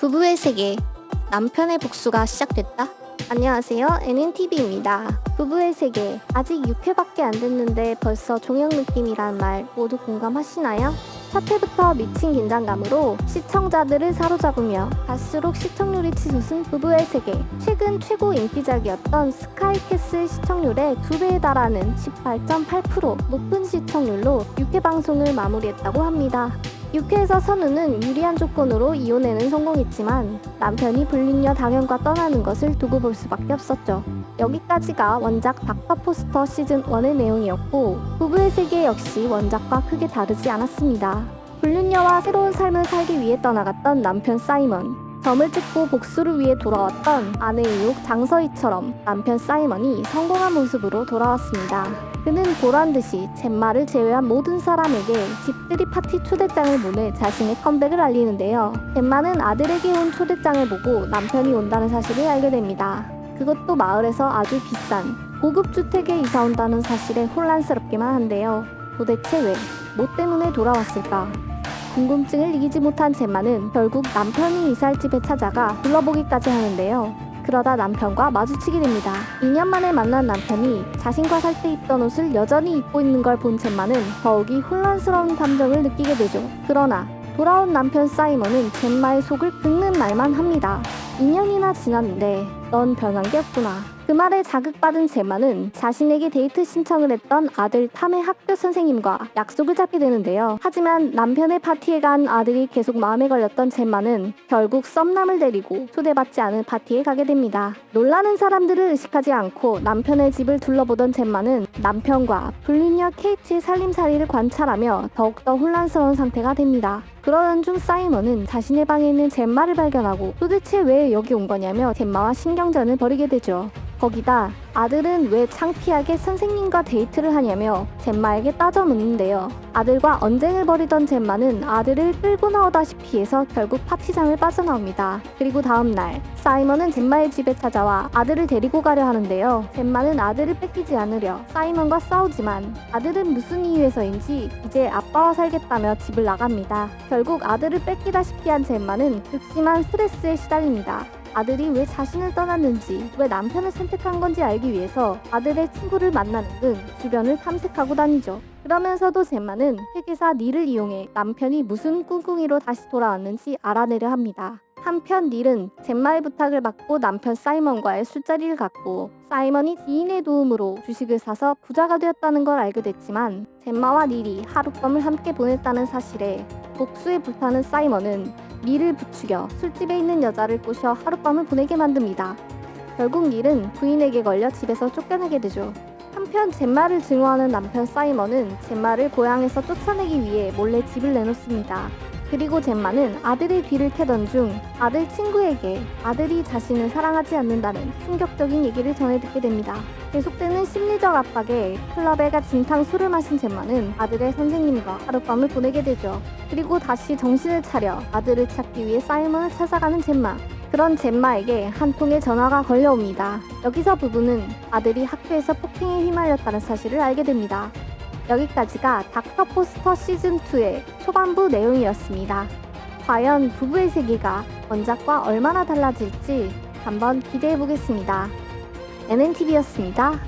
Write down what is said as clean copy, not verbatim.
부부의 세계, 남편의 복수가 시작됐다? 안녕하세요, NNTV입니다. 부부의 세계, 아직 6회밖에 안 됐는데 벌써 종영 느낌이란 말 모두 공감하시나요? 첫 회부터 미친 긴장감으로 시청자들을 사로잡으며 갈수록 시청률이 치솟은 부부의 세계. 최근 최고 인기작이었던 스카이캐슬 시청률의 2배에 달하는 18.8% 높은 시청률로 6회 방송을 마무리했다고 합니다. 6회에서 선우는 유리한 조건으로 이혼에는 성공했지만 남편이 불륜녀 당연과 떠나는 것을 두고 볼 수밖에 없었죠. 여기까지가 원작 닥터 포스터 시즌 1의 내용이었고 부부의 세계 역시 원작과 크게 다르지 않았습니다. 불륜녀와 새로운 삶을 살기 위해 떠나갔던 남편 사이먼, 점을 찍고 복수를 위해 돌아왔던 아내 이옥 장서희처럼 남편 사이먼이 성공한 모습으로 돌아왔습니다. 그는 보란듯이 젬마를 제외한 모든 사람에게 집들이 파티 초대장을 보내 자신의 컴백을 알리는데요. 젬마는 아들에게 온 초대장을 보고 남편이 온다는 사실을 알게 됩니다. 그것도 마을에서 아주 비싼 고급 주택에 이사 온다는 사실에 혼란스럽기만 한데요. 도대체 왜? 뭐 때문에 돌아왔을까? 궁금증을 이기지 못한 젬마는 결국 남편이 이사할 집에 찾아가 둘러보기까지 하는데요. 그러다 남편과 마주치게 됩니다. 2년 만에 만난 남편이 자신과 살 때 입던 옷을 여전히 입고 있는 걸 본 젬마는 더욱이 혼란스러운 감정을 느끼게 되죠. 그러나 돌아온 남편 사이먼은 젬마의 속을 긁는 말만 합니다. 2년이나 지났는데 넌 변한 게 없구나. 그 말에 자극받은 젬마는 자신에게 데이트 신청을 했던 아들 탐의 학교 선생님과 약속을 잡게 되는데요. 하지만 남편의 파티에 간 아들이 계속 마음에 걸렸던 젬마는 결국 썸남을 데리고 초대받지 않은 파티에 가게 됩니다. 놀라는 사람들을 의식하지 않고 남편의 집을 둘러보던 젬마는 남편과 불륜녀 케이트의 살림살이를 관찰하며 더욱더 혼란스러운 상태가 됩니다. 그러던 중 사이먼은 자신의 방에 있는 젬마를 발견하고 도대체 왜 여기 온 거냐며 젬마와 신경전을 벌이게 되죠. 거기다 아들은 왜 창피하게 선생님과 데이트를 하냐며 젬마에게 따져 묻는데요. 아들과 언쟁을 벌이던 젬마는 아들을 끌고 나오다시피 해서 결국 파티장을 빠져나옵니다. 그리고 다음날 사이먼은 젬마의 집에 찾아와 아들을 데리고 가려 하는데요. 젬마는 아들을 뺏기지 않으려 사이먼과 싸우지만 아들은 무슨 이유에서인지 이제 아빠와 살겠다며 집을 나갑니다. 결국 아들을 뺏기다시피 한 젬마는 극심한 스트레스에 시달립니다. 아들이 왜 자신을 떠났는지, 왜 남편을 선택한 건지 알기 위해서 아들의 친구를 만나는 등 주변을 탐색하고 다니죠. 그러면서도 젬마는 회계사 닐을 이용해 남편이 무슨 꿍꿍이로 다시 돌아왔는지 알아내려 합니다. 한편 닐은 젬마의 부탁을 받고 남편 사이먼과의 술자리를 갖고 사이먼이 지인의 도움으로 주식을 사서 부자가 되었다는 걸 알게 됐지만 젬마와 닐이 하룻밤을 함께 보냈다는 사실에 복수에 불타는 사이먼은 닐을 부추겨 술집에 있는 여자를 꼬셔 하룻밤을 보내게 만듭니다. 결국 닐은 부인에게 걸려 집에서 쫓겨나게 되죠. 한편 젬마를 증오하는 남편 사이먼은 젬마를 고향에서 쫓아내기 위해 몰래 집을 내놓습니다. 그리고 젬마는 아들의 뒤를 캐던 중 아들 친구에게 아들이 자신을 사랑하지 않는다는 충격적인 얘기를 전해 듣게 됩니다. 계속되는 심리적 압박에 클럽에 가 진탕 술을 마신 젬마는 아들의 선생님과 하룻밤을 보내게 되죠. 그리고 다시 정신을 차려 아들을 찾기 위해 사이먼을 찾아가는 젬마. 그런 젬마에게 한 통의 전화가 걸려옵니다. 여기서 부부는 아들이 학교에서 폭행에 휘말렸다는 사실을 알게 됩니다. 여기까지가 닥터 포스터 시즌2의 초반부 내용이었습니다. 과연 부부의 세계가 원작과 얼마나 달라질지 한번 기대해보겠습니다. NNTV였습니다.